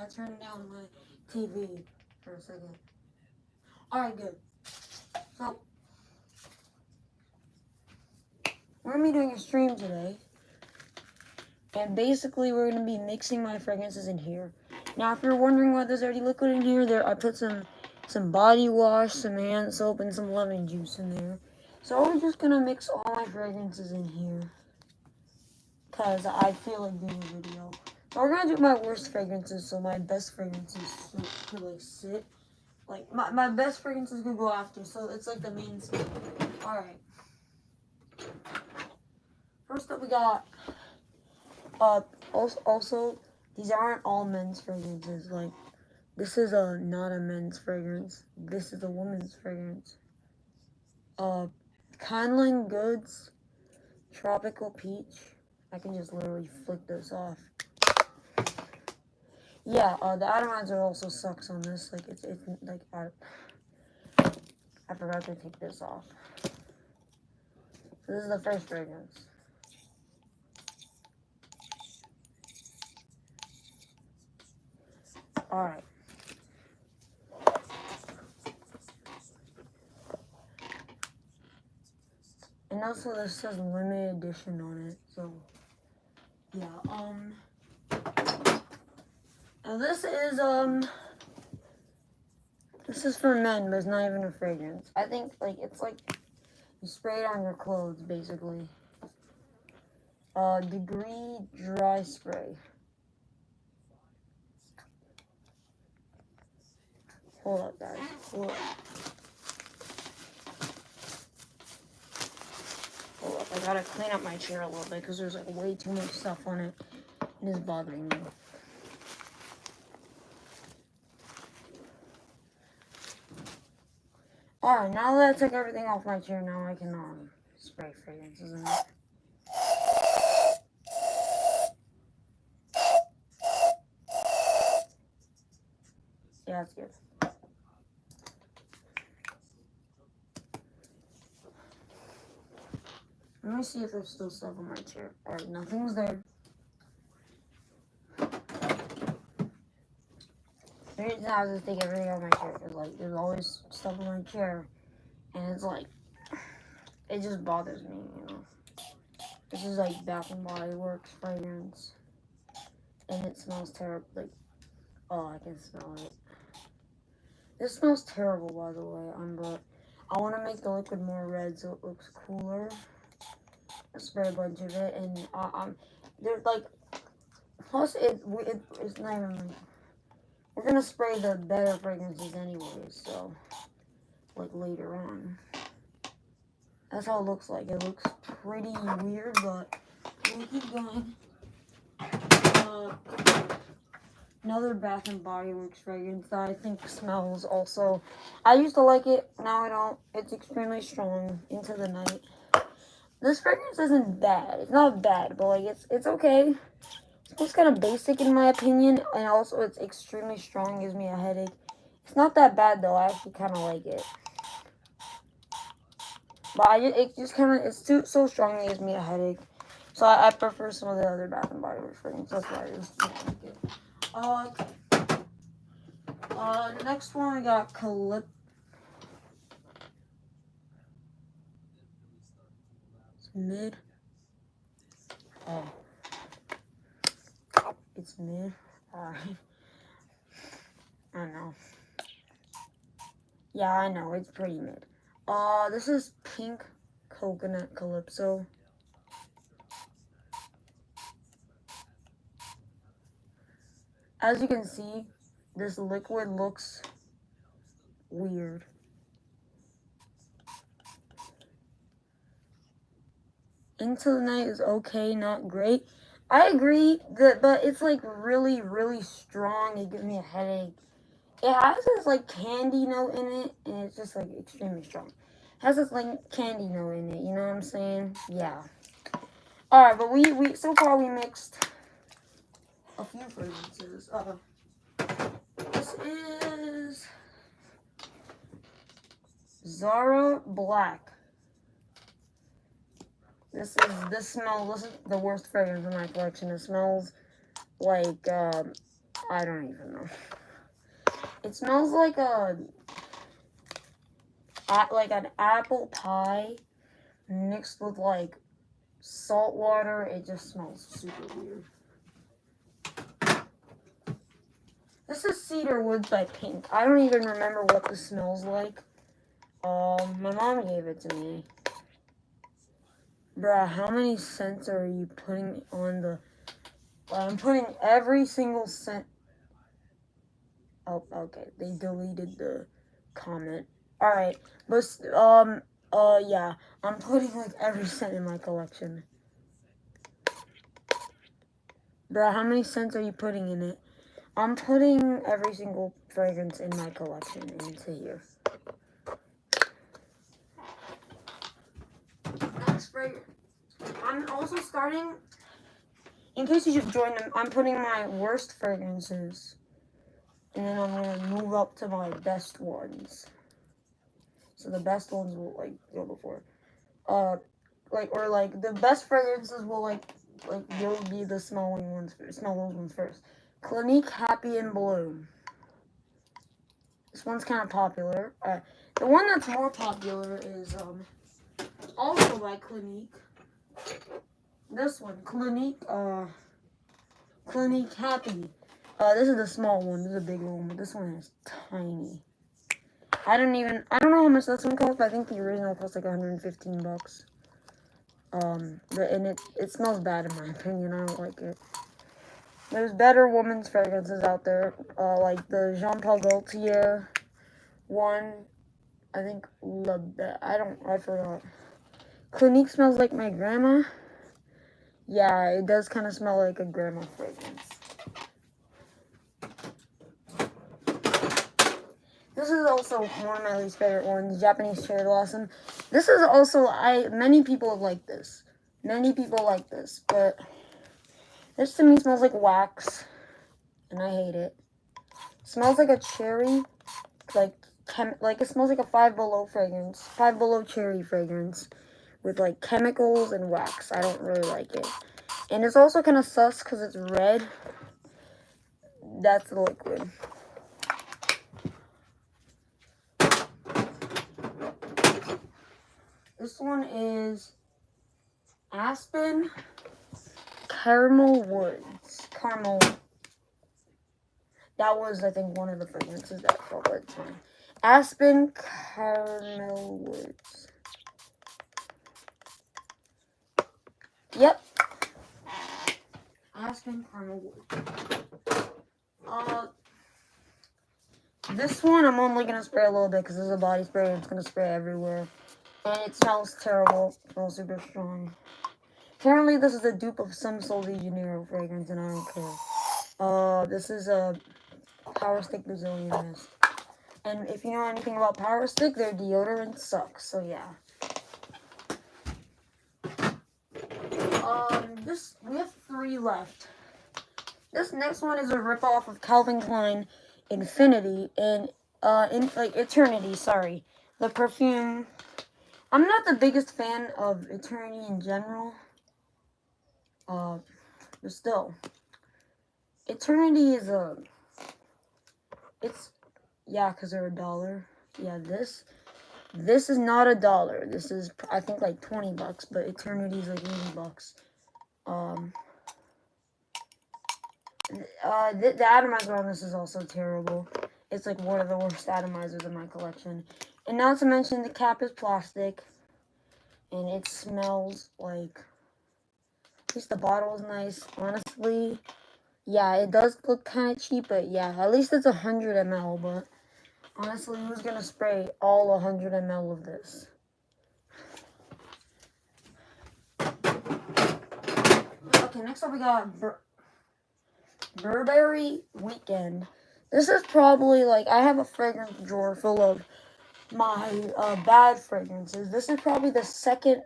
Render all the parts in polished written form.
gotta turn down my TV for a second. Alright, good. So, we're gonna be doing a stream today. And basically, we're gonna be mixing my fragrances in here. Now, if you're wondering why there's already liquid in here, I put some body wash, some hand soap, and some lemon juice in there. So we're just gonna mix all my fragrances in here. Because I feel like doing a video. So we're gonna do my worst fragrances, so my best fragrances could like sit. Like my best fragrances could go after, so it's like the main scale. Alright. First up we got also these aren't all men's fragrances. Like this is not a men's fragrance. This is a woman's fragrance. Kindling Goods Tropical Peach. I can just literally flick this off. Yeah, the atomizer also sucks on this. Like it's like I forgot to take this off. So this is the first fragrance. Alright. And also this says limited edition on it, so yeah, now this is for men, but it's not even a fragrance. I think like it's like you spray it on your clothes basically. Degree Dry Spray. Hold up, guys. Hold up. Hold up. I gotta clean up my chair a little bit because there's like way too much stuff on it. It is bothering me. Alright, now that I took everything off my chair, now I can spray fragrances in it. Yeah, that's good. Let me see if there's still stuff on my chair. Alright, nothing's there. The reason I was just take everything off my chair is like there's always stuff on my chair, and it's like it just bothers me, you know. This is like Bath and Body Works fragrance, and it smells terrible. Like, oh, I can smell it. This smells terrible, by the way. But I want to make the liquid more red so it looks cooler. I spray a bunch of it, and there's like plus it's not even. We're gonna spray the better fragrances anyways, so like later on. That's how it looks like. It looks pretty weird, but we'll keep going. Another Bath and Body Works fragrance that I think smells also. I used to like it, now I don't. It's extremely strong. Into the Night. This fragrance isn't bad. It's not bad, but like it's okay. It's kind of basic in my opinion, and also it's extremely strong. Gives me a headache. It's not that bad though. I actually kind of like it. But it just kind of, it's so strong it gives me a headache. So I prefer some of the other Bath and Body Works fragrances. That's why I just don't like it. Okay. Next one I got Calypso. It's mid. Oh. It's mid. Alright. I don't know. Yeah, I know. It's pretty mid. This is Pink Coconut Calypso. As you can see, this liquid looks weird. Into the Night is okay, not great. I agree, but it's like really, really strong. It gives me a headache. It has this like candy note in it, and it's just like extremely strong. It has this like candy note in it, you know what I'm saying? Yeah. Alright, but we so far we mixed a few fragrances. This is Zara Black. This is the worst fragrance in my collection. It smells like I don't even know. It smells like like an apple pie mixed with like salt water. It just smells super weird. This is Cedar Woods by Pink. I don't even remember what this smells like. My mom gave it to me. Bruh, how many scents are you putting on the... I'm putting every single scent... Oh, okay. They deleted the comment. Alright. But, yeah. I'm putting, like, every scent in my collection. Bruh, how many scents are you putting in it? I'm putting every single fragrance in my collection into here. Next fragrance. I'm also starting... In case you just joined them, I'm putting my worst fragrances. And then I'm going to move up to my best ones. So the best ones will, like, go before. The best fragrances will, they'll be the smelling ones first. Smell those ones first. Clinique Happy and Bloom. This one's kind of popular. The one that's more popular is, also by Clinique. This one, Clinique Happy. This is the small one. This is a big one, but this one is tiny. I don't know how much this one costs, but I think the original costs like 115 bucks. And it smells bad in my opinion. I don't like it. There's better women's fragrances out there, like the Jean Paul Gaultier one. I think I forgot. Clinique smells like my grandma. Yeah, it does kind of smell like a grandma fragrance. This is also one of my least favorite ones, Japanese Cherry Blossom. This is also, many people have liked this. Many people like this, but this to me smells like wax, and I hate it. Smells like a cherry, it smells like a Five Below cherry fragrance, with like chemicals and wax. I don't really like it. And it's also kind of sus because it's red. That's the liquid. This one is Aspen Caramel Woods. Caramel. That was, I think, one of the fragrances that felt like mine. Aspen Caramel Woods. Yep. Aspen Caramel Woods. This one I'm only going to spray a little bit because this is a body spray and it's going to spray everywhere. And it smells terrible. It smells super strong. Apparently this is a dupe of some Sol de Janeiro fragrance and I don't care. This is a Power Stick Brazilian Mist. And if you know anything about Power Stick, their deodorant sucks. So yeah. We have 3 left. This next one is a ripoff of Calvin Klein Infinity and Eternity, sorry. The perfume. I'm not the biggest fan of Eternity in general. But still. Eternity is because they're $1. Yeah, this is not $1. This is, I think, like 20 bucks, but Eternity is like 80 bucks. The atomizer on this is also terrible. It's like one of the worst atomizers in my collection. And not to mention the cap is plastic. And it smells like... At least the bottle is nice. Honestly, yeah, it does look kind of cheap, but yeah, at least it's 100 ml, but honestly, who's going to spray all 100 ml of this? Okay, next up we got Burberry Weekend. This is probably, like, I have a fragrance drawer full of my bad fragrances. This is probably the second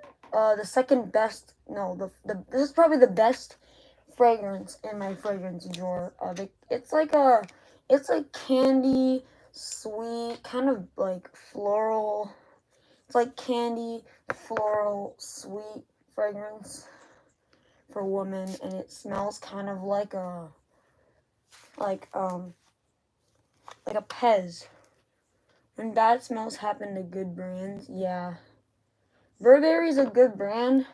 best, this is probably the best fragrance in my fragrance drawer. It's like candy, sweet, kind of like floral. It's like candy, floral, sweet fragrance for women, and it smells kind of like a like a Pez. When bad smells happen to good brands, yeah. Burberry's a good brand,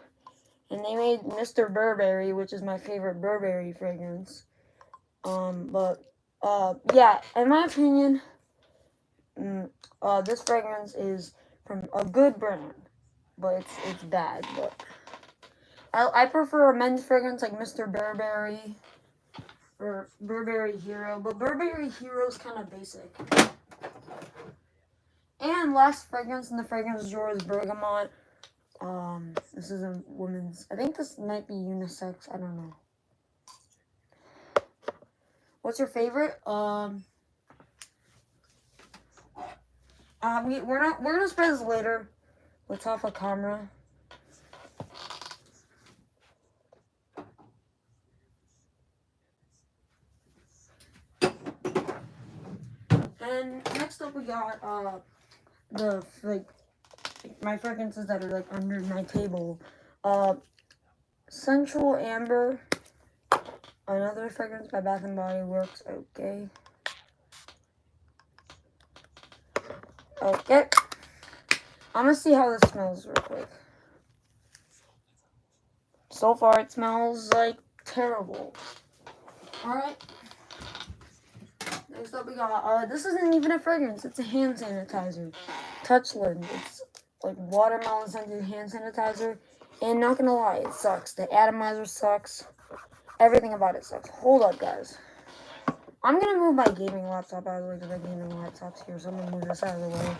and they made Mr. Burberry, which is my favorite Burberry fragrance. Yeah, in my opinion, this fragrance is from a good brand, but it's bad. But I prefer a men's fragrance like Mr. Burberry or Burberry Hero, but Burberry Hero's kind of basic. And last fragrance in the fragrance drawer is Bergamot. This is a woman's. I think this might be unisex. I don't know. What's your favorite? We're gonna spray this later. Let's off a camera. And next up we got my fragrances that are like under my table. Sensual Amber. Another fragrance by Bath and Body Works. Okay. I'm gonna see how this smells real quick. So far it smells like terrible. Alright. Next up we got, this isn't even a fragrance, it's a hand sanitizer. Touchland. It's like watermelon scented hand sanitizer. And not gonna lie, it sucks. The atomizer sucks. Everything about it sucks. Hold up, guys. I'm gonna move my gaming laptop out of the way because my gaming laptop's here, so I'm gonna move this out of the way.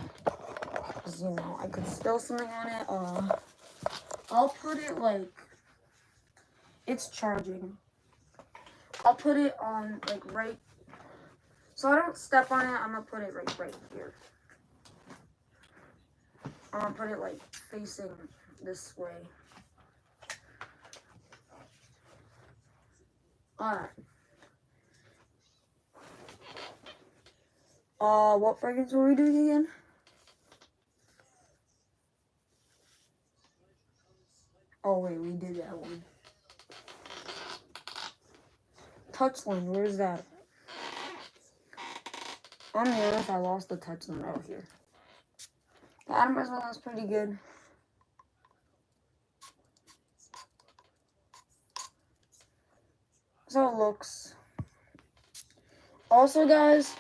Because, you know, I could spill something on it. I'll put it like, it's charging. I'll put it on, like, right, so I don't step on it, I'm gonna put it right here. I'm gonna put it, like, facing this way. Alright. What fragrance were we doing again? Oh, wait, we did that one. Touchland, where's that? On the earth, I lost the Touchland out here. The Atomizer one was pretty good. So it looks. Also, guys,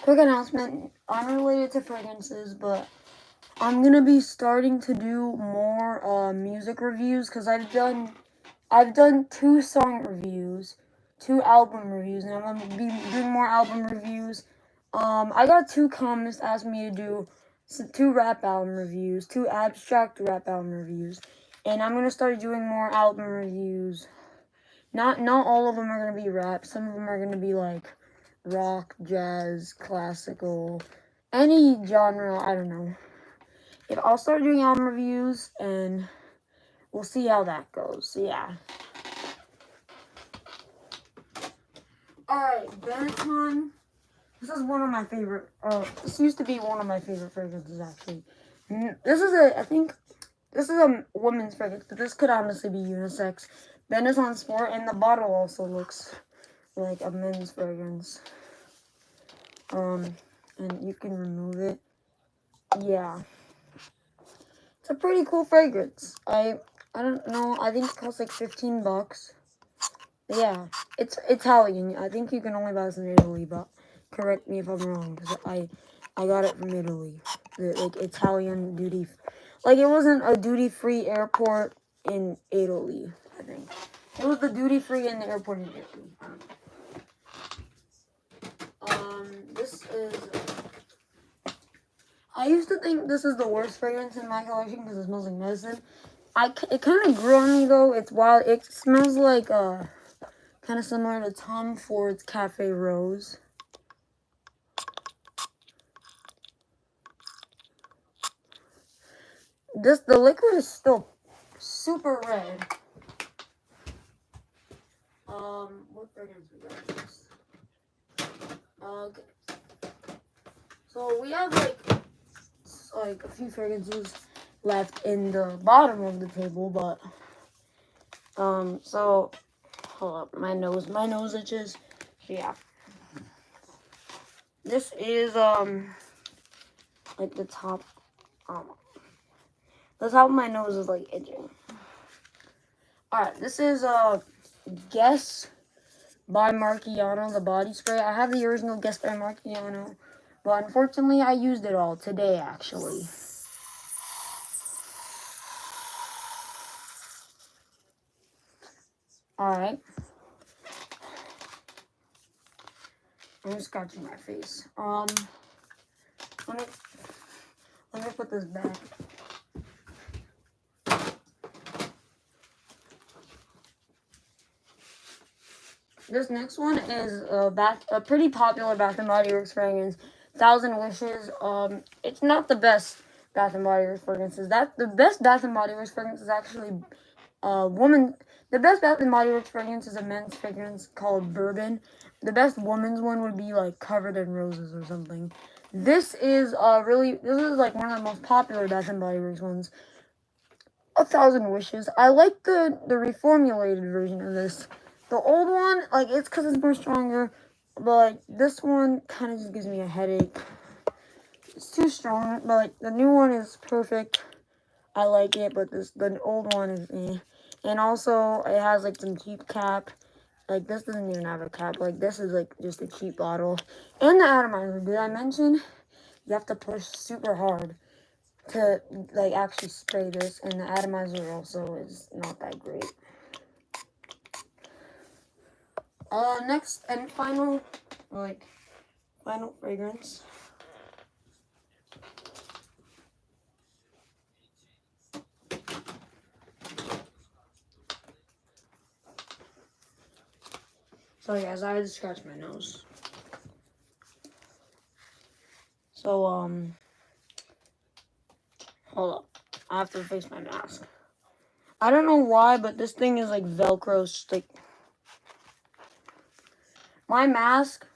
quick announcement, unrelated to fragrances, but I'm gonna be starting to do more music reviews because I've done 2 song reviews, 2 album reviews, and I'm gonna be doing more album reviews. I got 2 comments asking me to do 2 rap album reviews, 2 abstract rap album reviews, and I'm gonna start doing more album reviews. Not all of them are gonna be rap. Some of them are gonna be like rock, jazz, classical, any genre. I don't know. I'll start doing album reviews, and we'll see how that goes. So yeah. Alright, Benetton. This is one of my favorite, this used to be one of my favorite fragrances, actually. I think, this is a woman's fragrance, but this could honestly be unisex. Benetton Sport, and the bottle also looks like a men's fragrance. And you can remove it. Yeah. It's a pretty cool fragrance. I don't know, I think it costs like 15 bucks. Yeah, it's Italian. I think you can only buy this in Italy, but correct me if I'm wrong, because I got it from Italy. Like, Italian duty. Like, it wasn't a duty-free airport in Italy, I think. It was the duty-free in the airport in Italy. This is... I used to think this is the worst fragrance in my collection because it smells like medicine. It kind of grew on me, though. It's wild. It smells like, kind of similar to Tom Ford's Cafe Rose. The liquid is still super red. What fragrance we got next? Okay. So we have like a few fragrances left in the bottom of the table, but so hold up, my nose itches. So yeah. This is like the top of my nose is like itching. Alright, this is Guess by Marciano, the body spray. I have the original Guess by Marciano, but unfortunately I used it all today actually. Alright. I'm just scratching my face. Let me put this back. This next one is a pretty popular Bath and Body Works fragrance, Thousand Wishes. It's not the best Bath and Body Works fragrances. The best Bath and Body Works fragrance is actually The best Bath and Body Works fragrance is a men's fragrance called Bourbon. The best woman's one would be like Covered in Roses or something. This is like one of the most popular Bath and Body Works ones. A Thousand Wishes. I like the reformulated version of this. The old one, like, it's because it's more stronger, but like this one kind of just gives me a headache. It's too strong, but like the new one is perfect. I like it, but the old one is eh. And also, it has like some cheap cap. Like, this doesn't even have a cap. Like, this is like just a cheap bottle. And the atomizer. Did I mention you have to push super hard to like actually spray this? And the atomizer also is not that great. Next and final fragrance. Sorry guys, I had to scratch my nose. So, hold up. I have to face my mask. I don't know why, but this thing is like Velcro stick. My mask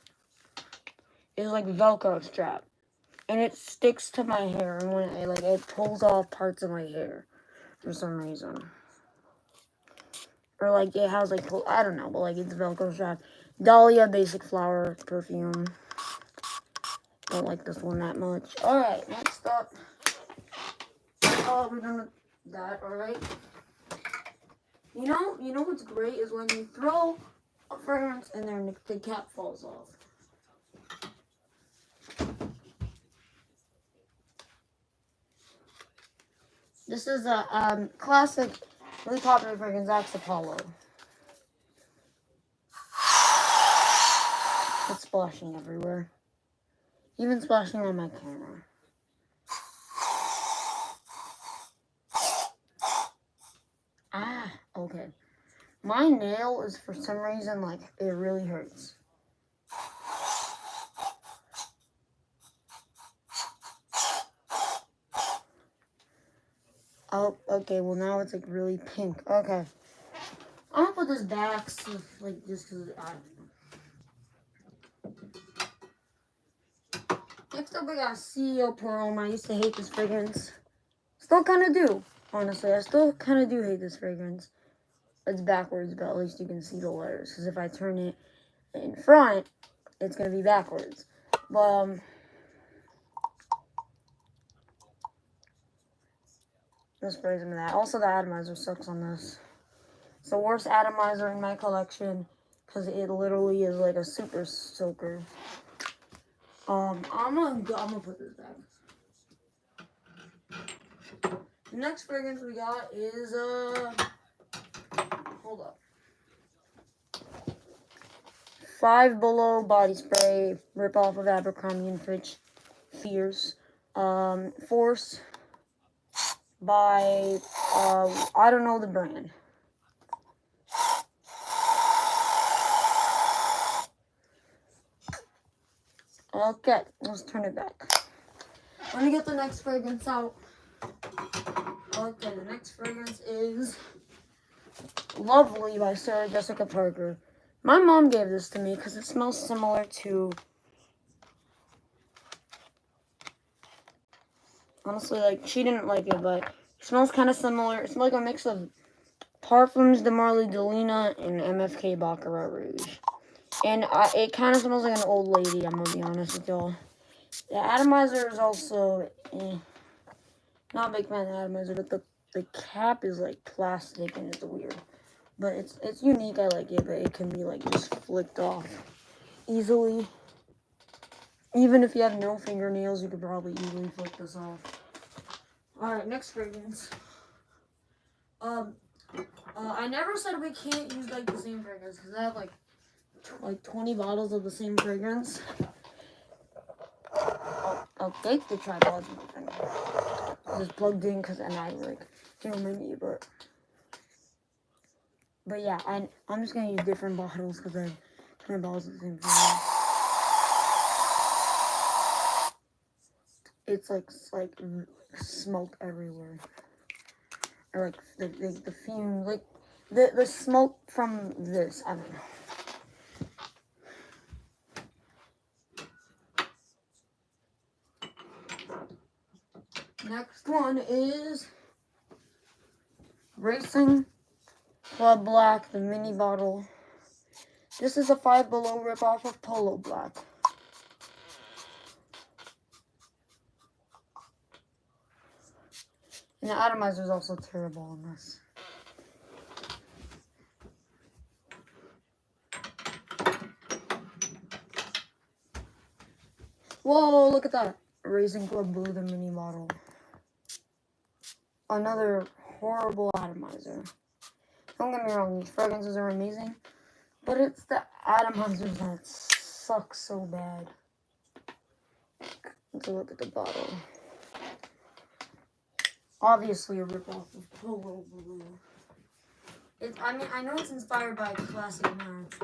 is like Velcro strap. And it sticks to my hair. And when it pulls off parts of my hair for some reason. Or like it has like, I don't know, but like it's Velcro strap. Dahlia Basic Flower perfume. Don't like this one that much. Alright, next up. Oh, we're done with that, alright. You know what's great is when you throw a fragrance in there and the cap falls off. This is a classic, really popular fragrance, Axe Apollo. It's splashing everywhere. Even splashing on my camera. Ah, okay. My nail is, for some reason, like, it really hurts. Oh, okay, well now it's, like, really pink. Okay. I'm gonna put this back, so, like, just because I don't know. Next up, we got CEO Pearl. I used to hate this fragrance. Still kind of do, honestly. I still kind of do hate this fragrance. It's backwards, but at least you can see the letters. Because if I turn it in front, it's going to be backwards. But, this sprays into that. Also, the atomizer sucks on this. It's the worst atomizer in my collection. Because it literally is like a super soaker. I'm gonna put this back. The next fragrance we got is, hold up. Five Below body spray, rip off of Abercrombie and Fitch, Fierce. Force by, I don't know the brand. Okay, let's turn it back. Let me get the next fragrance out. Okay, the next fragrance is Lovely by Sarah Jessica Parker. My mom gave this to me because it smells similar to, honestly, like, she didn't like it, but it smells kind of similar. It's like a mix of Parfums de Marly Delina and MFK Baccarat Rouge. And it kind of smells like an old lady, I'm gonna be honest with y'all. The atomizer is also, not a big fan of the atomizer, but the cap is like plastic and it's weird. But it's unique, I like it, but it can be like just flicked off easily. Even if you have no fingernails, you could probably easily flick this off. Alright, next fragrance. I never said we can't use like the same fragrance because I have like 20 bottles of the same fragrance. I'll take the tripod's moving. Just plugged in because I like can't my knee, but yeah, I'm just gonna use different bottles because I have 20 bottles of the same fragrance. It's like smoke everywhere, or like the fume, like the smoke from this. I don't know. Next one is Racing Club Black, the mini bottle. This is a Five Below ripoff of Polo Black. And the atomizer is also terrible on this. Whoa, look at that. Racing Club Blue, the mini bottle. Another horrible atomizer. Don't get me wrong, these fragrances are amazing, but it's the atomizers that suck so bad. Let's look at the bottle. Obviously a ripoff of Polo Blue. I know it's inspired by classic match.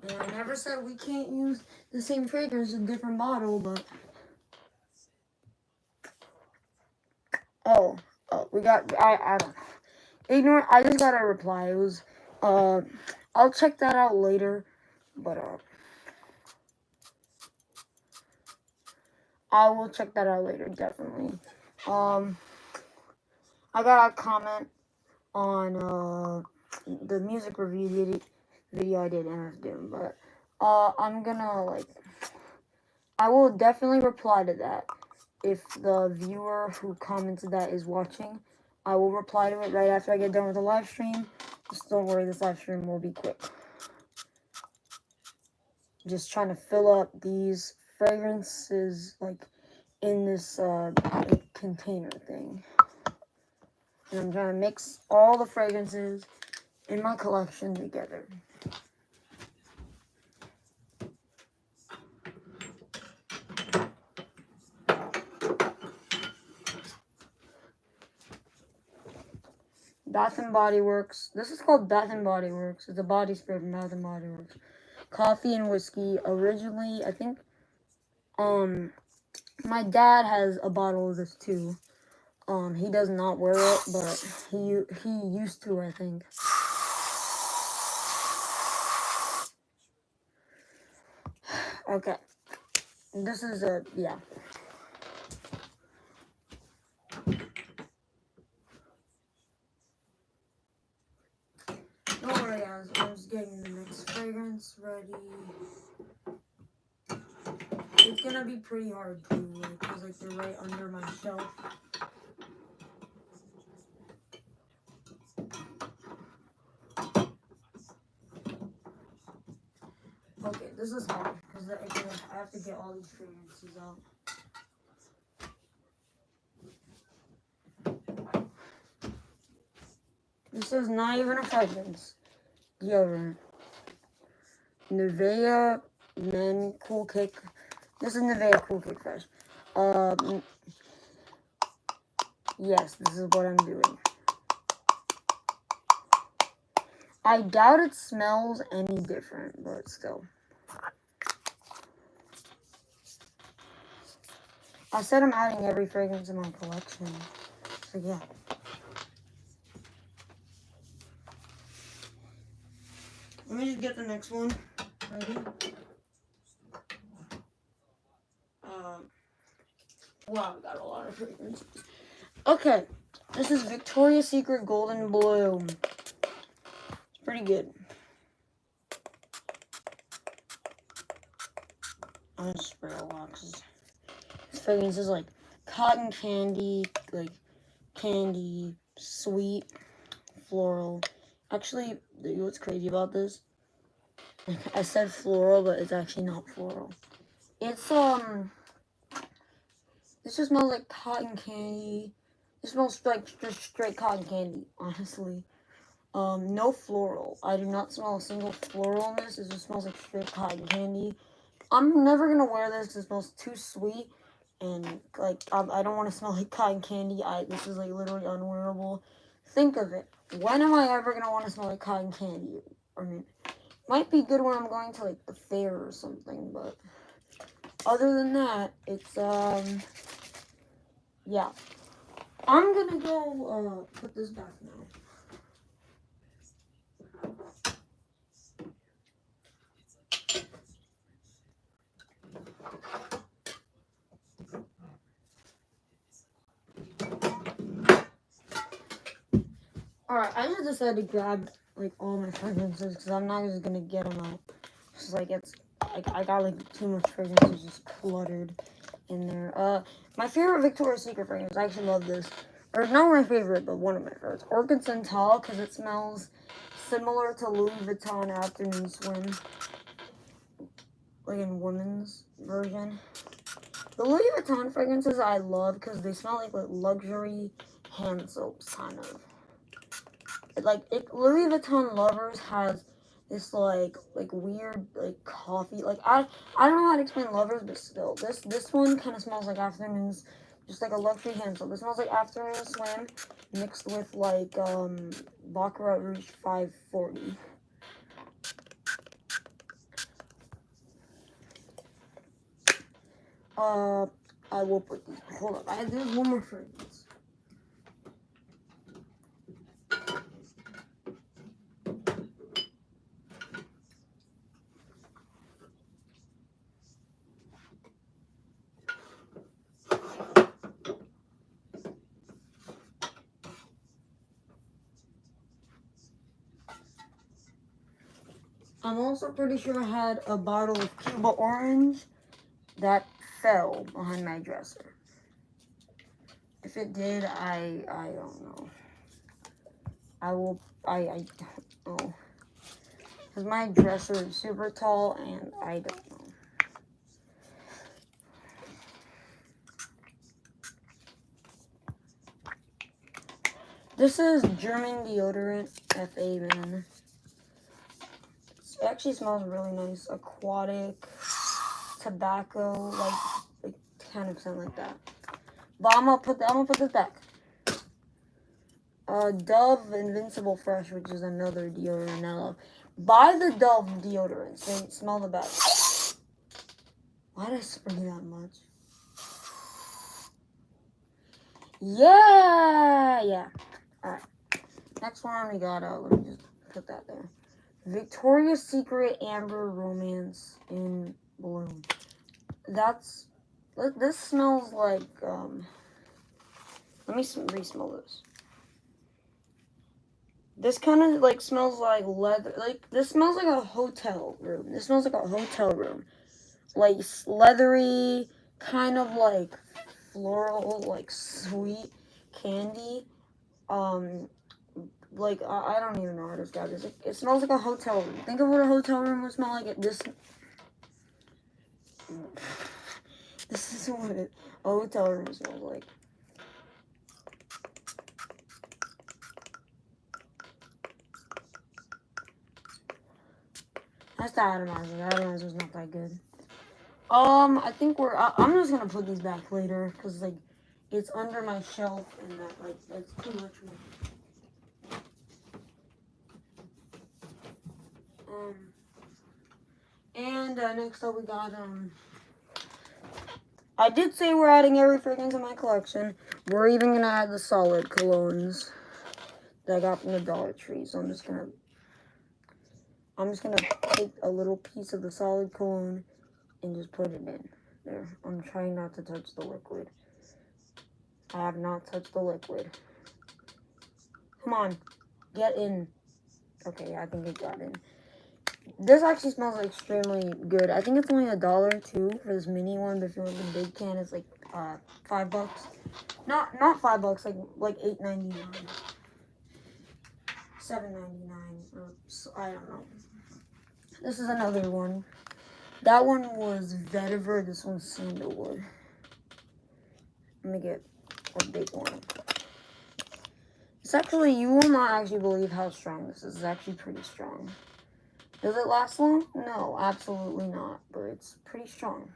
And I never said we can't use the same fragrance in a different bottle, but... Oh, we got... I don't know. Ignore, I just got a reply. It was, I'll check that out later, but, I will check that out later, definitely. I got a comment on, the music review video I did end up doing, but, I'm gonna, I will definitely reply to that. If the viewer who commented that is watching, I will reply to it right after I get done with the live stream. Just don't worry, this live stream will be quick. Just trying to fill up these fragrances, in this, container thing. And I'm trying to mix all the fragrances in my collection together. Bath & Body Works. This is called Bath & Body Works. It's a body spray from Bath & Body Works. Coffee and whiskey. Originally, I think, my dad has a bottle of this too. He does not wear it, but he used to, I think. Okay. This is yeah. Don't worry, guys. I'm just getting the next fragrance ready. It's gonna be pretty hard too, because they're right under my shelf. Okay, this is hard because I have to get all these fragrances out. This is not even a fragrance. Deodorant. Nivea Men Cool Kick. This is Nivea Cool Kick Fresh. Yes, this is what I'm doing. I doubt it smells any different, but still. I said I'm adding every fragrance in my collection. So yeah. Let me just get the next one ready. Wow, we got a lot of fragrances. Okay, this is Victoria's Secret Golden Bloom. It's pretty good. I just spray a lot because this fragrance is like cotton candy, like candy, sweet, floral. Actually, you know what's crazy about this? I said floral, but it's actually not floral. It's this just smells like cotton candy. It smells like just straight cotton candy, honestly. No floral. I do not smell a single floral in this. It just smells like straight cotton candy. I'm never gonna wear this because it smells too sweet, and like I don't want to smell like cotton candy. This is like literally unwearable. Think of it. When am I ever gonna want to smell like cotton candy? I mean, might be good when I'm going to like the fair or something, but other than that, it's yeah. I'm gonna go put this back now. Alright, I just decided to grab like all my fragrances because I'm not just gonna get them out. It's like it's like I got like too much fragrances just cluttered in there. My favorite Victoria's Secret fragrance. I actually love this. Or not my favorite, but one of my favorites. Orchid Santal because it smells similar to Louis Vuitton Afternoon Swim, like in women's version. The Louis Vuitton fragrances I love because they smell like luxury hand soaps, kind of. Louis Vuitton Lovers has this like weird like coffee. Like I don't know how to explain Lovers, but still, this one kind of smells like afternoons, just like a luxury hand soap. It smells like Afternoon Swim mixed with like Baccarat Rouge 540. I will put these. Hold up, there's one more fragrance. I'm also pretty sure I had a bottle of Cuba Orange that fell behind my dresser. If it did, I don't know. I don't know. Because my dresser is super tall and I don't know. This is German deodorant, F.A. Man. It actually smells really nice. Aquatic, tobacco, like kind of something like that. But I'm gonna put this back. Dove Invincible Fresh, which is another deodorant I love. Buy the Dove deodorants. They smell the best. Why did I spray that much? Yeah. Alright. Next one we got, let me just put that there. Victoria's Secret Amber Romance in Bloom. This smells like, let me re-smell this. This kind of like smells like leather. Like this smells like a hotel room. This smells like a hotel room. Like leathery, kind of like floral, like sweet candy. Like I don't even know how to describe this. It smells like a hotel room. Think of what a hotel room would smell like. This is what a hotel room smells like. That's the atomizer. The atomizer's not that good. I think I'm just gonna put these back later because like it's under my shelf and that's too much for me. And next up we got I did say we're adding every fragrance in my collection. We're even gonna add the solid colognes that I got from the Dollar Tree. So I'm just gonna take a little piece of the solid cologne and just put it in there. I'm trying not to touch the liquid. I have not touched the liquid. Come on, get in. Okay, I think it got in. This actually smells extremely good. I think it's only $1 too for this mini one, but if you want the big can, it's like $5. Not $5, like $8.99, $7.99, or I don't know. This is another one. That one was vetiver. This one's sandalwood. Let me get a big one. It's actually, you will not actually believe how strong this is. It's actually pretty strong. Does it last long? No, absolutely not. But it's pretty strong.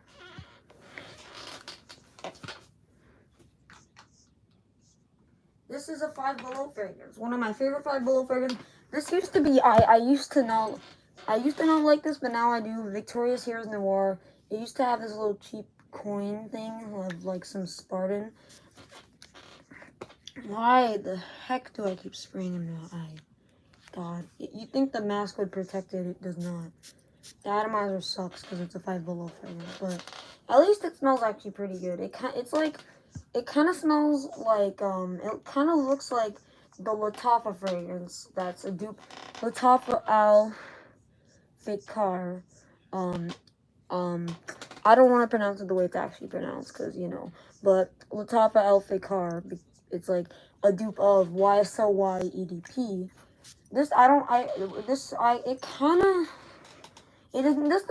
This is a Five Below fragrance. One of my favorite Five Below fragrance. This used to be, I used to not like this, but now I do. Victoria's Heroes Noir. It used to have this little cheap coin thing of like some Spartan. Why the heck do I keep spraying in my eye? God, you think the mask would protect it? It does not. The atomizer sucks because it's a Five Below fragrance, but at least it smells actually pretty good. It kind of smells like it kind of looks like the Lattafa fragrance. That's a dupe. Lattafa Al Fikar. I don't want to pronounce it the way it's actually pronounced because, you know, but Lattafa Al Fikar, it's like a dupe of YSL EDP. This does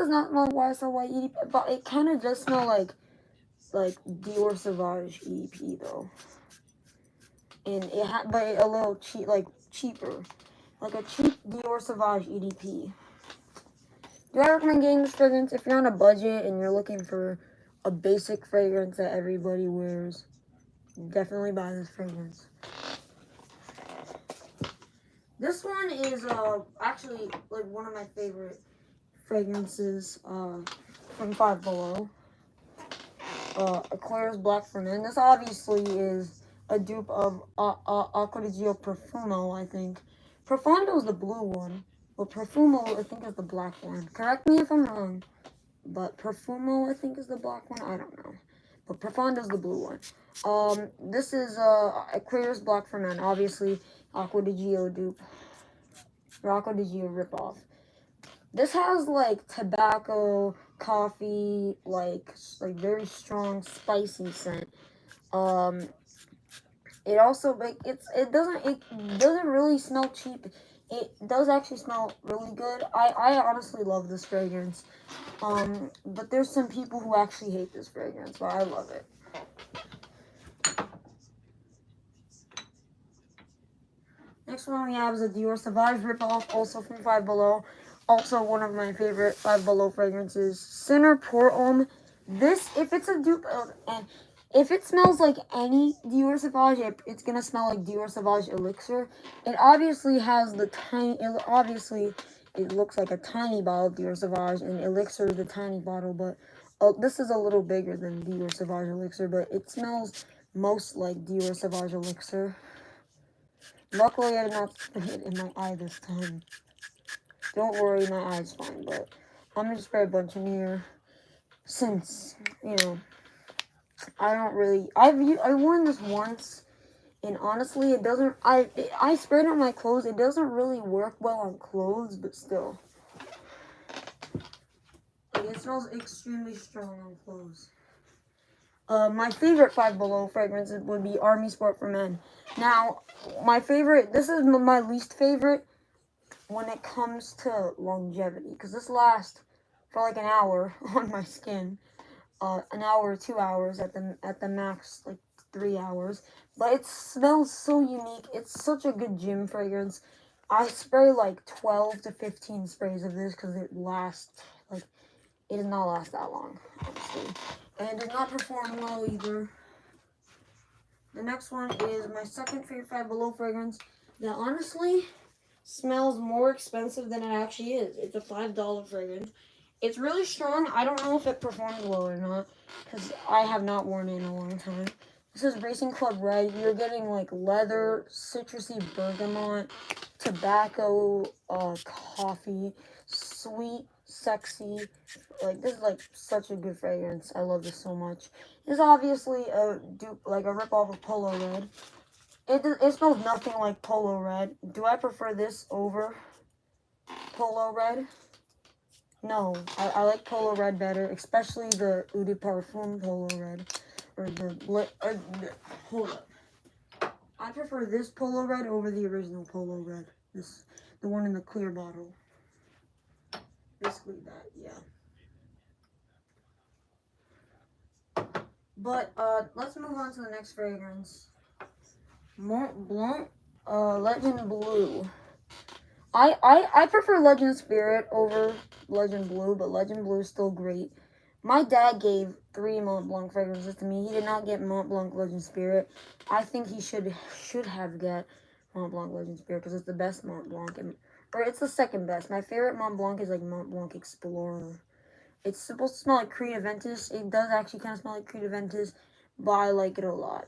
not smell like YSL EDP, but it kind of does smell like Dior Sauvage EDP though. And but a little cheaper. Like a cheap Dior Sauvage EDP. Do I recommend getting this fragrance? If you're on a budget and you're looking for a basic fragrance that everybody wears, definitely buy this fragrance. This one is actually like one of my favorite fragrances from Five Below. Eclairs Black for Men. This obviously is a dupe of Acqua di Gio Profumo, I think. Profondo is the blue one. But Profumo, I think, is the black one. Correct me if I'm wrong. But Profumo, I think, is the black one. I don't know. But Profondo's the blue one. This is Eclairs Black for Men. Obviously, Acqua di Gio dupe. Or Acqua di Gio ripoff. This has, like, tobacco, coffee, like very strong, spicy scent. It also, like, it doesn't really smell cheap. It does actually smell really good. I honestly love this fragrance. But there's some people who actually hate this fragrance, but I love it. Next one we have is a Dior Sauvage ripoff, also from Five Below. Also one of my favorite Five Below fragrances. Sinner Pour Homme. This, if it's a dupe of, and if it smells like any Dior Sauvage, it's gonna smell like Dior Sauvage Elixir. It obviously has the it looks like a tiny bottle of Dior Sauvage, and Elixir is a tiny bottle, but this is a little bigger than Dior Sauvage Elixir, but it smells most like Dior Sauvage Elixir. Luckily, I did not spray it in my eye this time. Don't worry, my eye's fine, but I'm gonna spray a bunch in here since, you know, I don't really, I've worn this once, and honestly, it doesn't, I sprayed it on my clothes. It doesn't really work well on clothes, but still. Like, it smells extremely strong on clothes. My favorite Five Below fragrance would be Army Sport for Men. Now, this is my least favorite when it comes to longevity, because this lasts for like an hour on my skin. An hour or 2 hours at the max, like 3 hours. But it smells so unique. It's such a good gym fragrance. I spray like 12 to 15 sprays of this because it lasts, like, it does not last that long, honestly. And it does not perform well either. The next one is my second favorite Five Below fragrance that honestly smells more expensive than it actually is. It's a $5 fragrance. It's really strong. I don't know if it performs well or not, because I have not worn it in a long time. This is Racing Club Red. You're getting like leather, citrusy bergamot, tobacco, coffee, sweet, sexy. Like, this is like such a good fragrance. I love this so much. This is obviously a dupe, like a ripoff of Polo Red. It smells nothing like Polo Red. Do I prefer this over Polo Red? No, I like Polo Red better, especially the Eau de Parfum Polo Red. Hold up. I prefer this Polo Red over the original Polo Red. The one in the clear bottle. Basically that, yeah. But, let's move on to the next fragrance. Mont Blanc, Legend Blue. I prefer Legend Spirit over Legend Blue, but Legend Blue is still great. My dad gave 3 Mont Blanc fragrances to me. He did not get Mont Blanc Legend Spirit. I think he should have got Mont Blanc Legend Spirit because it's the best Mont Blanc, or it's the second best. My favorite Mont Blanc is like Mont Blanc Explorer. It's supposed to smell like Creed Aventus. It does actually kind of smell like Creed Aventus, but I like it a lot.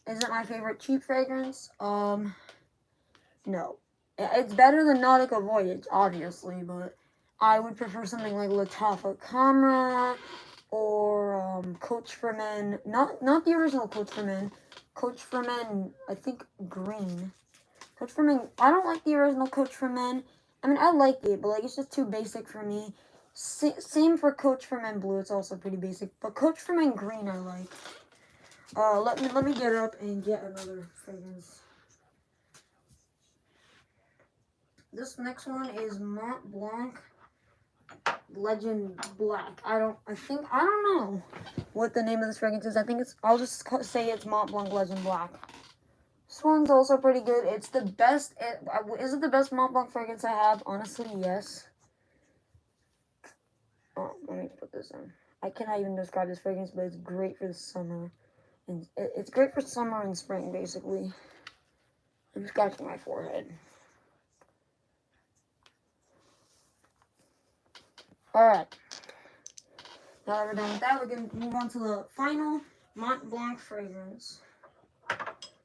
Is it my favorite cheap fragrance? No. It's better than Nautica Voyage, obviously, but I would prefer something like Lattafa Camera or Coach for Men. Not the original Coach for Men. Coach for Men, I think green. Coach for Men, I don't like the original Coach for Men. I mean, I like it, but like it's just too basic for me. Same for Coach for Men Blue, it's also pretty basic. But Coach for Men Green I like. Let me get up and get another fragrance. This next one is Mont Blanc Legend Black. I don't know what the name of this fragrance is. I'll just say it's Mont Blanc Legend Black. This one's also pretty good. It's the best. Is it the best Mont Blanc fragrance I have? Honestly, yes. Oh, let me put this in. I cannot even describe this fragrance, but it's great for the summer. And it's great for summer and spring, basically. I'm scratching my forehead. Alright. Now that we're done with that, we're going to move on to the final Mont Blanc fragrance.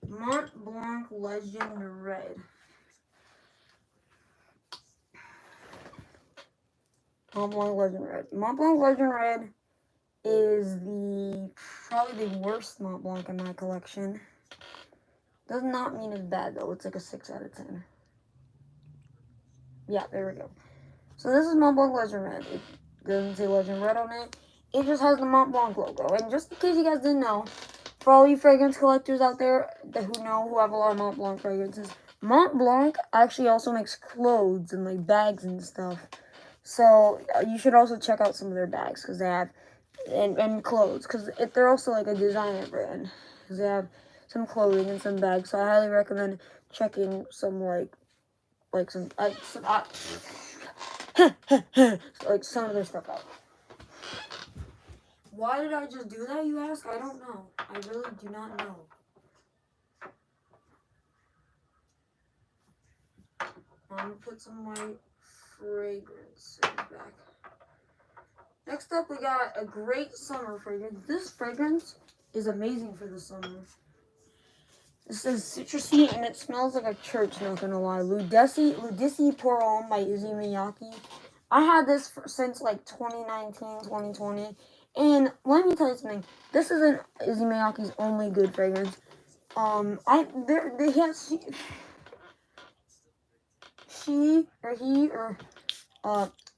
Mont Blanc Legend Red. Mont Blanc Legend Red. Mont Blanc Legend Red is probably the worst Mont Blanc in my collection. Does not mean it's bad though. It's like a 6 out of 10. Yeah, there we go. So this is Mont Blanc Legend Red. It doesn't say Legend Red on it. It just has the Mont Blanc logo. And just in case you guys didn't know, for all you fragrance collectors out there who have a lot of Mont Blanc fragrances, Mont Blanc actually also makes clothes and like bags and stuff. So you should also check out some of their bags because they have and clothes because they're also like a designer brand because they have some clothing and some bags. So I highly recommend checking some like some like some of their stuff out. Why did I just do that, you ask? I don't know. I really do not know. I'm gonna put some of my fragrance back. Next up, we got a great summer fragrance. This fragrance is amazing for the summer. This is citrusy and it smells like a church, not gonna lie. L'Odyssée Pour Homme by Issey Miyake. I had this since like 2019, 2020. And let me tell you something. This isn't Issey Miyake's only good fragrance.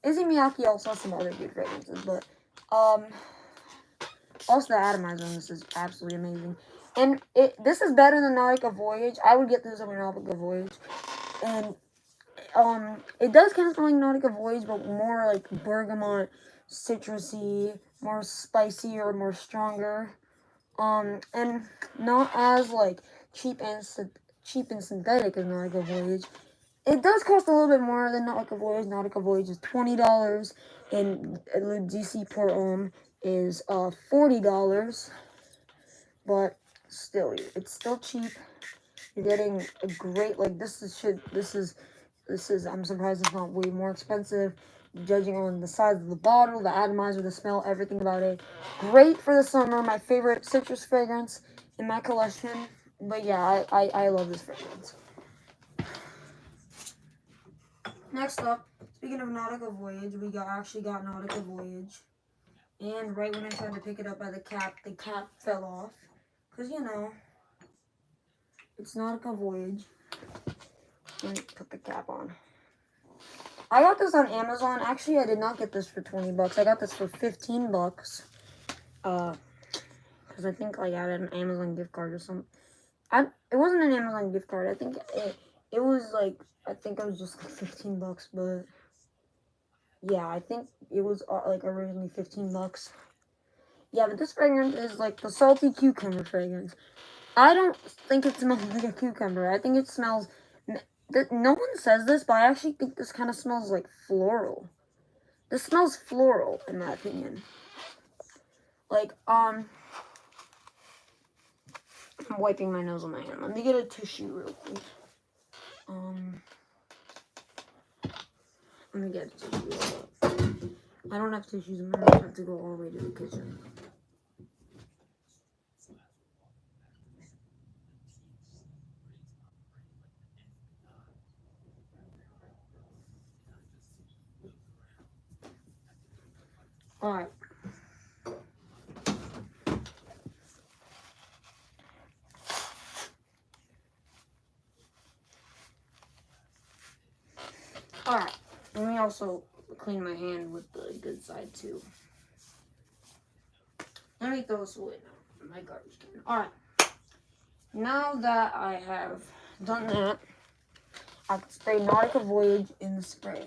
Issey Miyake also has some other good fragrances, but also the atomizer on this is absolutely amazing. And this is better than Nautica Voyage. I would get this over Nautica Voyage. And it does kind of smell like Nautica Voyage, but more like bergamot, citrusy, more spicy or more stronger. And not as like cheap and synthetic as Nautica Voyage. It does cost a little bit more than Nautica Voyage. Nautica Voyage is $20, and L'Odyssée Pour Homme is $40. But still, it's still cheap. You're getting a great this is. I'm surprised it's not way more expensive. Judging on the size of the bottle, the atomizer, the smell, everything about it. Great for the summer. My favorite citrus fragrance in my collection. But yeah, I love this fragrance. Next up, speaking of Nautica Voyage, we actually got Nautica Voyage. And right when I tried to pick it up by the cap fell off. Because, you know, it's Nautica Voyage. Let me put the cap on. I got this on Amazon. Actually, I did not get this for 20 bucks. I got this for 15 bucks. Because I think like I had an Amazon gift card or something. It wasn't an Amazon gift card. I think it was like, I think it was just like 15 bucks, but yeah, I think it was like originally 15 bucks. Yeah, but this fragrance is like the salty cucumber fragrance. I don't think it smells like a cucumber. I think it smells, no one says this, but I actually think this kind of smells like floral. This smells floral, in my opinion. Like, I'm wiping my nose on my hand. Let me get a tissue real quick. Let me get a tissue. I don't have tissues. I'm gonna have to go all the way to the kitchen. Alright. Alright. Let me also clean my hand with the good side too. Let me throw this away now. My garbage can. Alright. Now that I have done that, I can spray Nautica Voyage in the spray.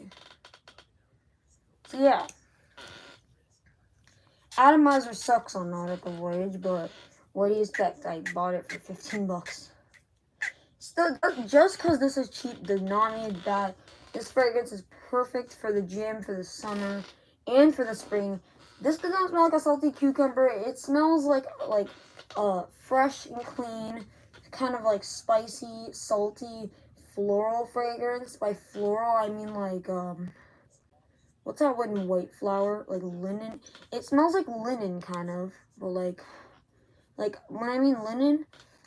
So yeah. Atomizer sucks on Nautica Voyage, but what do you expect? I bought it for 15 bucks. Still, just because this is cheap does not mean it's bad. This fragrance is perfect for the gym, for the summer, and for the spring. This does not smell like a salty cucumber. It smells like fresh and clean, kind of like spicy, salty, floral fragrance. By floral, I mean like, what's that wood and white flower? Like linen. It smells like linen, kind of, but like when I mean linen,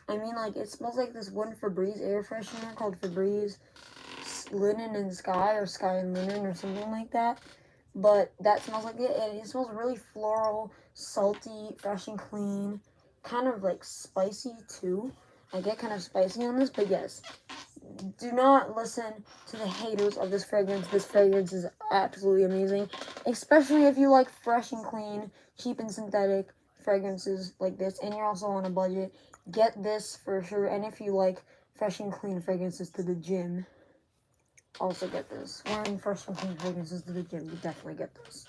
I mean like it smells like this one Febreze air freshener called Febreze Linen and Sky, or Sky and Linen, or something like that. But that smells like it, and it smells really floral, salty, fresh and clean, kind of like spicy too. I get kind of spicy on this, but yes, do not listen to the haters of this fragrance. This fragrance is absolutely amazing, especially if you like fresh and clean, cheap and synthetic fragrances like this, and you're also on a budget. Get this for sure. And if you like fresh and clean fragrances to the gym, also get this. Wearing fresh and clean fragrances to the gym, you definitely get this.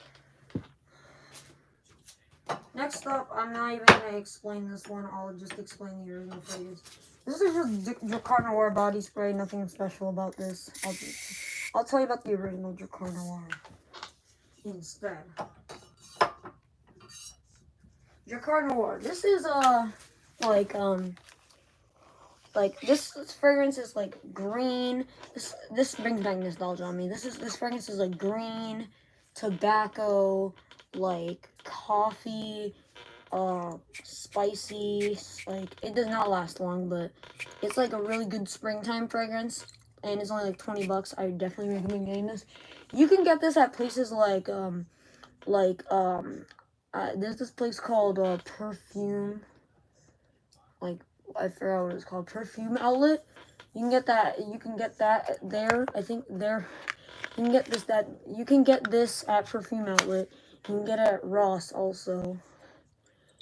Next up, I'm not even going to explain this one. I'll just explain the original fragrance. This is just Drakkar Noir body spray. Nothing special about this. I'll tell you about the original Drakkar Noir instead. Drakkar Noir. This is like this fragrance is like green. This brings back nostalgia on me. This fragrance is like green, tobacco, like coffee, spicy. Like, it does not last long, but it's like a really good springtime fragrance, and it's only like 20 bucks. I definitely recommend getting this. You can get this at places like there's this place called Perfume, like, I forgot what it's called, Perfume Outlet. You can get that there. I think there. You can get this at Perfume Outlet. You can get it at Ross also,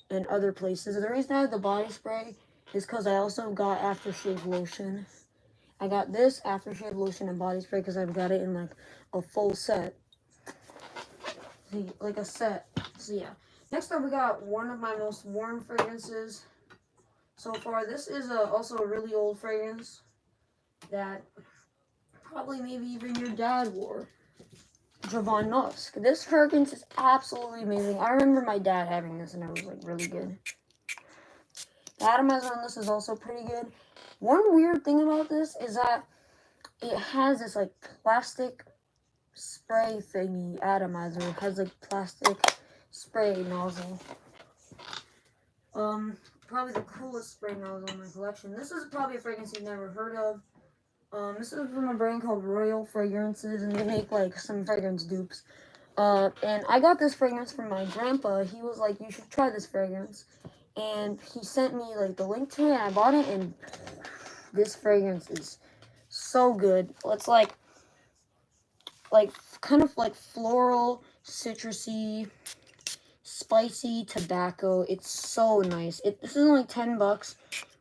and other places. The reason I have the body spray is because I also got aftershave lotion. I got this aftershave lotion and body spray because I've got it in like a full set. See, like a set. So yeah. Next up, we got one of my most worn fragrances so far. This is also a really old fragrance that probably maybe even your dad wore. Jovan Musk. This fragrance is absolutely amazing. I remember my dad having this, and it was like really good. The atomizer on this is also pretty good. One weird thing about this is that it has this like plastic spray thingy atomizer. It has like plastic spray nozzle. Probably the coolest spray nozzle in my collection. This is probably a fragrance you've never heard of. This is from a brand called Royal Fragrances, and they make like some fragrance dupes. And I got this fragrance from my grandpa. He was like, you should try this fragrance. And he sent me like the link to it, and I bought it, and this fragrance is so good. It's like, like kind of like floral, citrusy, spicy tobacco. It's so nice. This is only $10,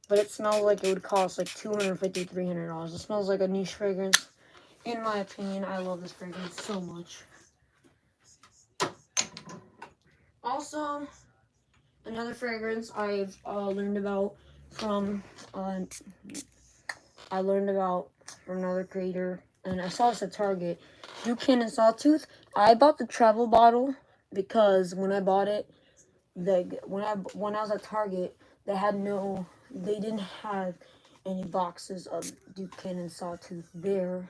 but it smells like it would cost like $250, $300. It smells like a niche fragrance. In my opinion, I love this fragrance so much. Also, another fragrance I've learned about from another creator, and I saw this at Target. Buchanan Sawtooth. I bought the travel bottle because when I bought it, when I was at Target, they didn't have any boxes of Buchanan Sawtooth there,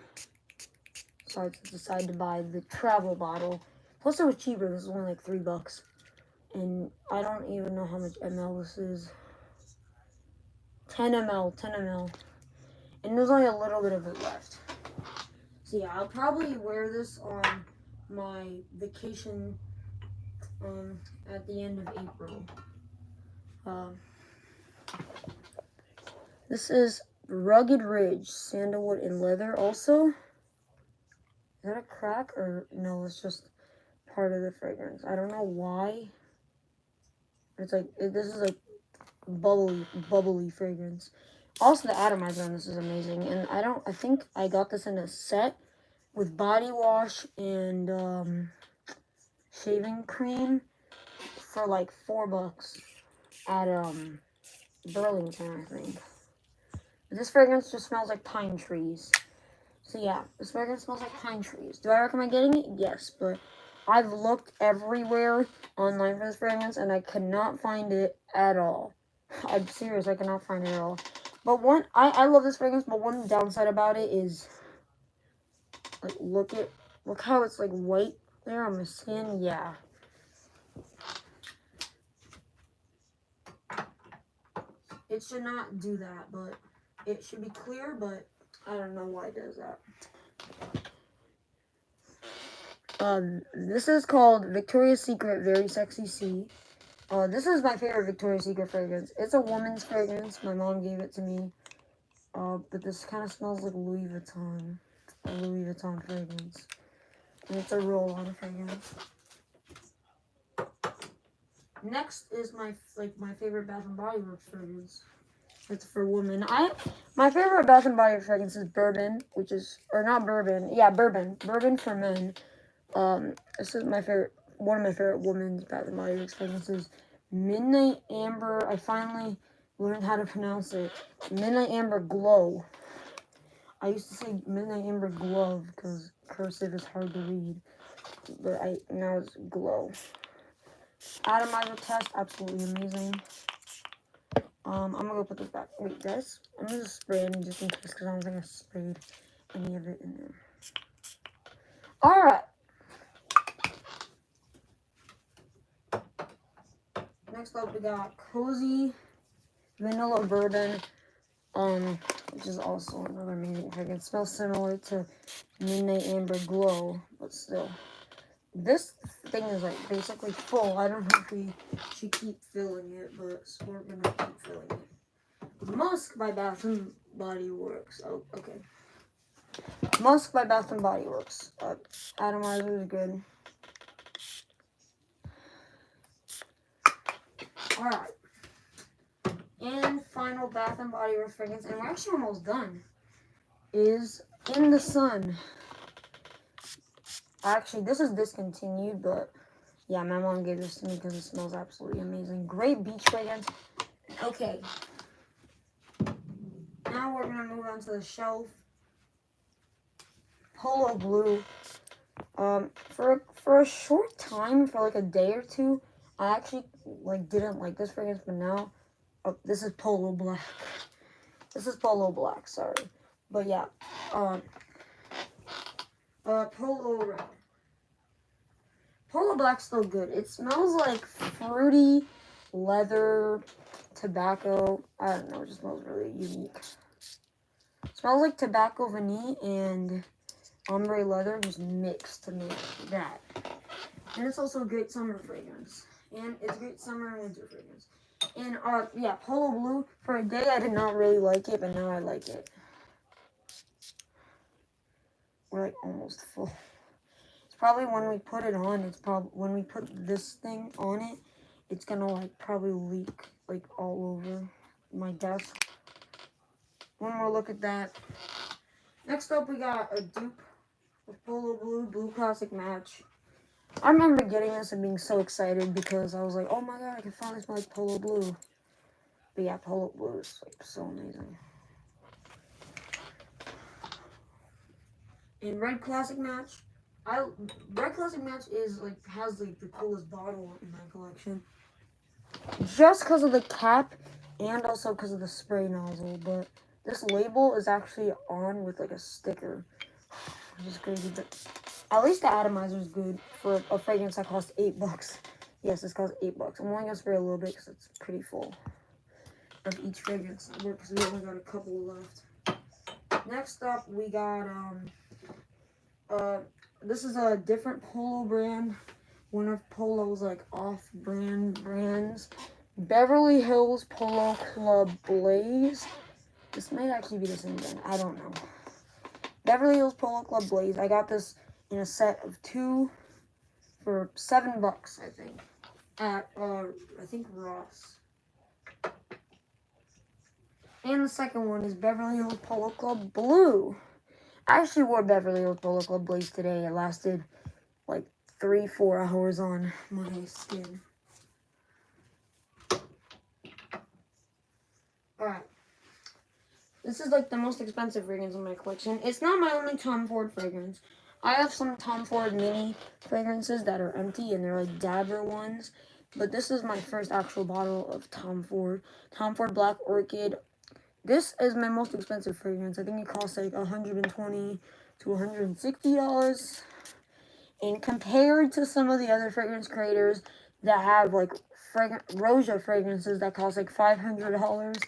so I decided to buy the travel bottle. Plus, it was cheaper. This was only like $3, and I don't even know how much ml this is. 10 ml, and there's only a little bit of it left. So yeah, I'll probably wear this on my vacation at the end of April. This is Rugged Ridge, sandalwood and leather. Also, is that a crack or no? It's just part of the fragrance. I don't know why. It's like this is like bubbly fragrance. Also, the atomizer on this is amazing, and I think I got this in a set with body wash and shaving cream for like $4 at Burlington, I think. This fragrance just smells like pine trees. So yeah, this fragrance smells like pine trees. Do I recommend getting it? Yes, but I've looked everywhere online for this fragrance and I could not find it at all. I'm serious, I cannot find it at all. But I love this fragrance, but one downside about it is, like, look how it's like white there on my skin. Yeah. It should not do that, but it should be clear, but I don't know why it does that. This is called Victoria's Secret Very Sexy C. This is my favorite Victoria's Secret fragrance. It's a woman's fragrance. My mom gave it to me. But this kind of smells like Louis Vuitton. A Louis Vuitton fragrance. And it's a roll-on fragrance. Next is my favorite Bath and Body Works fragrance. It's for women. My favorite Bath and Body Works fragrance is bourbon, bourbon for men. This is one of my favorite women's Bath and Body Works fragrances. Midnight Amber. I finally learned how to pronounce it. Midnight Amber Glow. I used to say Midnight Amber Glove because cursive is hard to read, but now it's Glow. Atomizer test, absolutely amazing. I'm gonna go put this back. Wait, guys, I'm gonna just spray it just in case because I don't think I sprayed any of it in there. All right. Next up, we got Cozy Vanilla Bourbon, which is also another amazing fragrance. It smells similar to Midnight Amber Glow, but still. This thing is like basically full. I don't know if we should keep filling it, but we're gonna keep filling it. Musk by Bath and Body Works. Oh, okay. Musk by Bath and Body Works. Atomizer is good. Alright. And final Bath and Body Works fragrance, and we're actually almost done, is In the Sun. Actually, this is discontinued, but yeah, my mom gave this to me because it smells absolutely amazing. Great beach fragrance. Okay. Now we're going to move on to the shelf. Polo Blue. For a short time, for like a day or two, I actually didn't like this fragrance, but now, this is Polo Black. This is Polo Black, sorry. But yeah, Polo Red. Polo Black's still good. It smells like fruity leather, tobacco. I don't know, it just smells really unique. It smells like tobacco vanille and ombre leather just mixed to make that. And it's also a great summer fragrance. And it's a great summer and winter fragrance. And yeah, Polo Blue, for a day I did not really like it, but now I like it. We're like almost full. It's probably when we put it on, it's probably when we put this thing on it, it's gonna like probably leak like all over my desk. One more look at that. Next up, we got a dupe of Polo Blue Classic Match. I remember getting this and being so excited because I was like, oh my god, I can finally smell like Polo Blue. But yeah, Polo Blue is like so amazing. In Red Classic Match, Red Classic Match is like has like the coolest bottle in my collection. Just because of the cap and also because of the spray nozzle, but this label is actually on with like a sticker, which is crazy. But at least the atomizer is good for a fragrance that costs $8. Yes, this costs $8. I'm only gonna spray a little bit because it's pretty full of each fragrance because we only got a couple left. Next up, we got this is a different Polo brand. One of Polo's like off-brand brands. Beverly Hills Polo Club Blaze. This might actually be the same brand. I don't know. Beverly Hills Polo Club Blaze. I got this in a set of 2 for $7, I think. At I think Ross. And the second one is Beverly Hills Polo Club Blue. I actually wore Beverly Hills Polo Club Blaze today. It lasted like 3-4 hours on my skin. Alright. This is like the most expensive fragrance in my collection. It's not my only Tom Ford fragrance. I have some Tom Ford mini fragrances that are empty and they're like dabber ones. But this is my first actual bottle of Tom Ford. Tom Ford Black Orchid. This is my most expensive fragrance. I think it costs like $120 to $160. And compared to some of the other fragrance creators that have like Roja fragrances that cost like $500,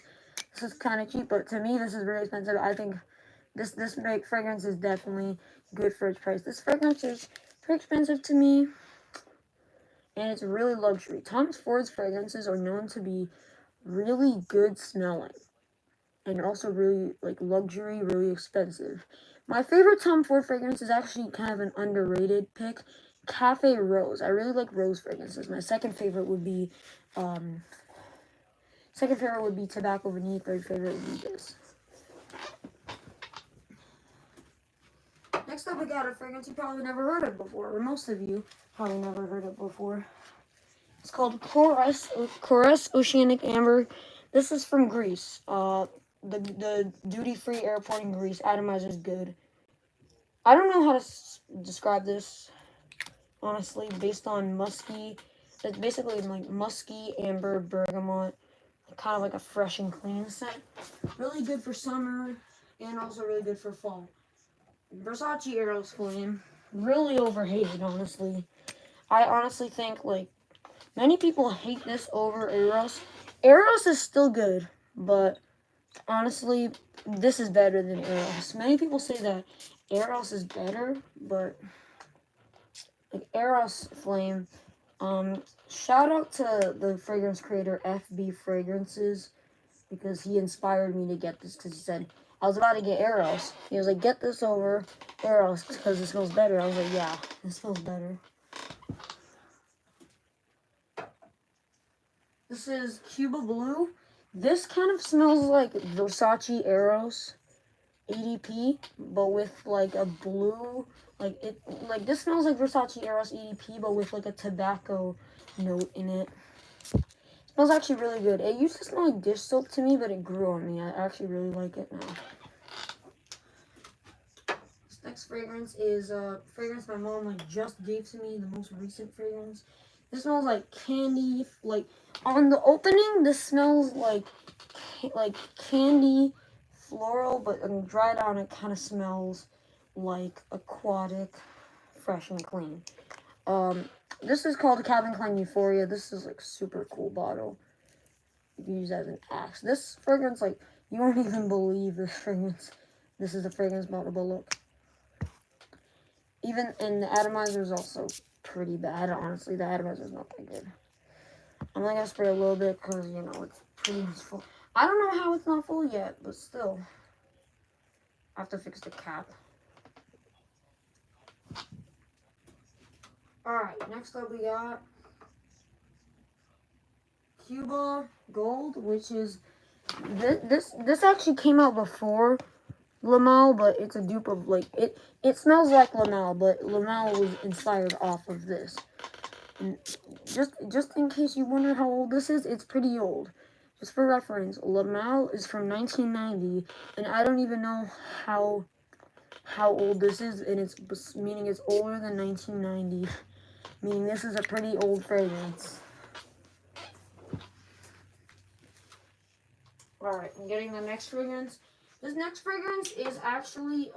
this is kind of cheap. But to me, this is really expensive. I think this fragrance is definitely good for its price. This fragrance is pretty expensive to me, and it's really luxury. Tom Ford's fragrances are known to be really good smelling. And also really, like, luxury, really expensive. My favorite Tom Ford fragrance is actually kind of an underrated pick. Cafe Rose. I really like rose fragrances. My second favorite would be, Tobacco Vanille. Third favorite would be this. Next up, we got a fragrance you probably never heard of before, or most of you probably never heard of before. It's called Chorus Oceanic Amber. This is from Greece. The duty-free airport in Greece. Atomizer is good. I don't know how to describe this, honestly, based on musky. It's basically like musky, amber, bergamot, kind of like a fresh and clean scent. Really good for summer and also really good for fall. Versace Eros Flame. Really overhated, honestly. I honestly think, like, many people hate this over Eros. Eros is still good, but honestly, this is better than Eros. Many people say that Eros is better, but like Eros Flame, shout out to the fragrance creator FB Fragrances because he inspired me to get this because he said, I was about to get Eros. He was like, get this over Eros because it smells better. I was like, yeah, this smells better. This is Cuba Blue. This kind of smells like Versace Eros EDP, but with like a blue, this smells like Versace Eros EDP, but with like a tobacco note in it. It smells actually really good. It used to smell like dish soap to me, but it grew on me. I actually really like it now. This next fragrance is a fragrance my mom like just gave to me, the most recent fragrance. This smells like candy. Like on the opening, this smells like candy, floral, but dried out, it kind of smells like aquatic, fresh and clean. This is called Calvin Klein Euphoria. This is like super cool bottle. You can use that as an axe. This fragrance, like, you won't even believe this fragrance. This is a fragrance bottle, but look. Even, and the atomizer is also pretty bad, honestly. The atomizer is not that good. I'm only gonna spray a little bit because, you know, it's pretty much full. I don't know how it's not full yet, but still. I have to fix the cap. Alright, next up we got Cuba Gold, which is this actually came out before Lamal, but it's a dupe of like it smells like Lamal, but Lamal was inspired off of this. And just in case you wonder how old this is, it's pretty old. Just for reference, Lamal is from 1990, and I don't even know how old this is, and it's meaning it's older than 1990, meaning this is a pretty old fragrance. Alright, I'm getting the next fragrance. This next fragrance is actually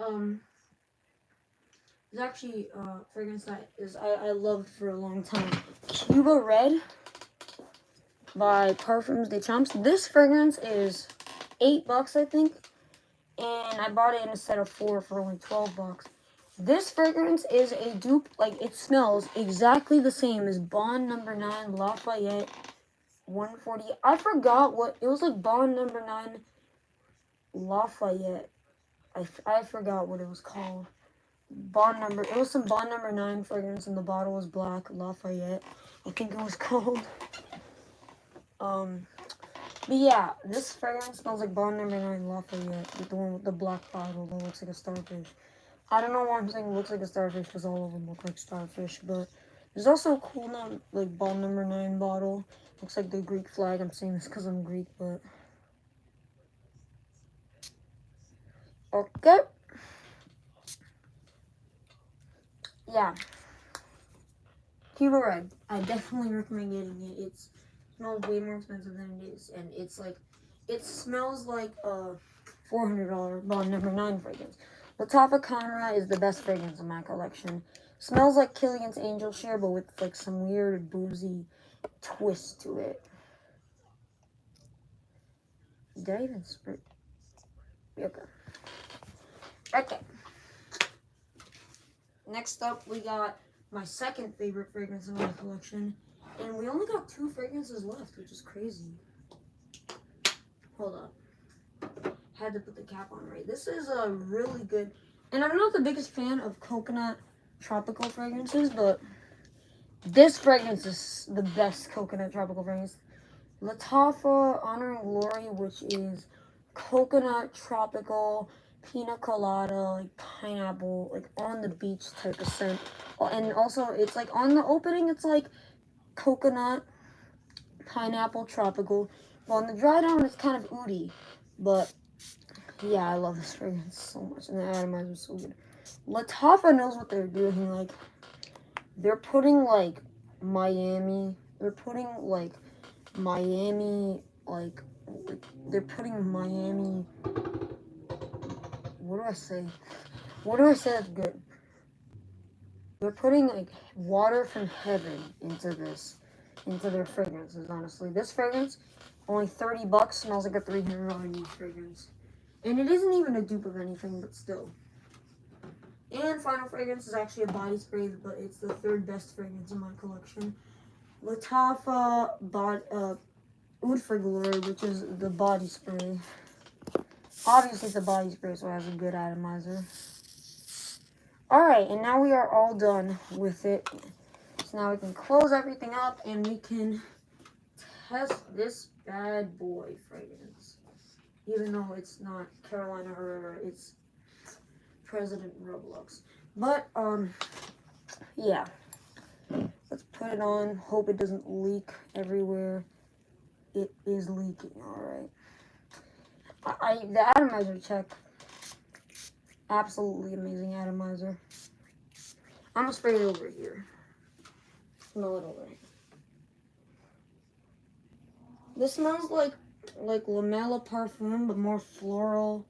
fragrance that I loved for a long time. Cuba Red by Parfums de Champs. This fragrance is $8, I think, and I bought it in a set of 4 for only $12. This fragrance is a dupe. Like, it smells exactly the same as Bond No. 9 Lafayette 140. I forgot what it was, like Bond No. 9 Lafayette. I forgot what it was called. It was some Bond No. 9 fragrance, and the bottle was black. Lafayette, I think it was called. But yeah, this fragrance smells like Bond No. 9 Lafayette, with the one with the black bottle that looks like a starfish. I don't know why I'm saying it looks like a starfish, because all of them look like starfish, but there's also a cool like Bond No. 9 bottle. Looks like the Greek flag. I'm saying this because I'm Greek, but okay. Yeah. Cuba Red. I definitely recommend getting it. It smells way more expensive than it is. And it's like, it smells like a $400 Bond No. 9 fragrance. Lattafa Conra is the best fragrance in my collection. Smells like Killian's Angel Share, but with like some weird boozy twist to it. Did I even spray? Okay. Okay. Next up, we got my second favorite fragrance in my collection. And we only got 2 fragrances left, which is crazy. Hold up. Had to put the cap on right. This is a really good... And I'm not the biggest fan of coconut tropical fragrances, but this fragrance is the best coconut tropical fragrance. Lattafa Honor and Glory, which is coconut tropical pina colada, like pineapple, like on the beach type of scent. And also, it's like on the opening, it's like coconut, pineapple, tropical. Well, on the dry down, it's kind of oody. But yeah, I love this fragrance so much, and the atomizer is so good. Lattafa knows what they're doing. Like, they're putting like Miami. They're putting like Miami. Like, they're putting Miami. What do I say? What do I say that's good? They're putting like water from heaven into their fragrances. Honestly, this fragrance only $30. Smells like a $300 used fragrance, and it isn't even a dupe of anything, but still. And final fragrance is actually a body spray, but it's the 3rd best fragrance in my collection. Lattafa Oud for Glory, which is the body spray. Obviously, it's a body spray, so it has a good atomizer. Alright, and now we are all done with it. So now we can close everything up, and we can test this bad boy fragrance. Even though it's not Carolina Herrera, it's President Roblox. But, yeah. Let's put it on. Hope it doesn't leak everywhere. It is leaking, alright. The atomizer check. Absolutely amazing atomizer. I'm gonna spray it over here. Smell it over here. This smells like Lamella Parfum, but more floral,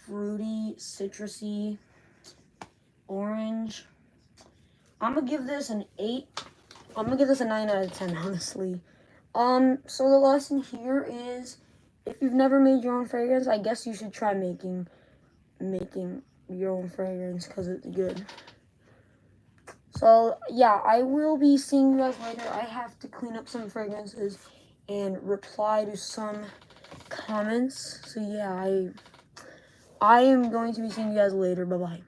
fruity, citrusy, orange. I'm gonna give this an 8. I'm gonna give this a 9 out of 10, honestly. So the lesson here is, if you've never made your own fragrance, I guess you should try making your own fragrance, because it's good. So yeah, I will be seeing you guys later. I have to clean up some fragrances and reply to some comments. So yeah, I am going to be seeing you guys later. Bye bye.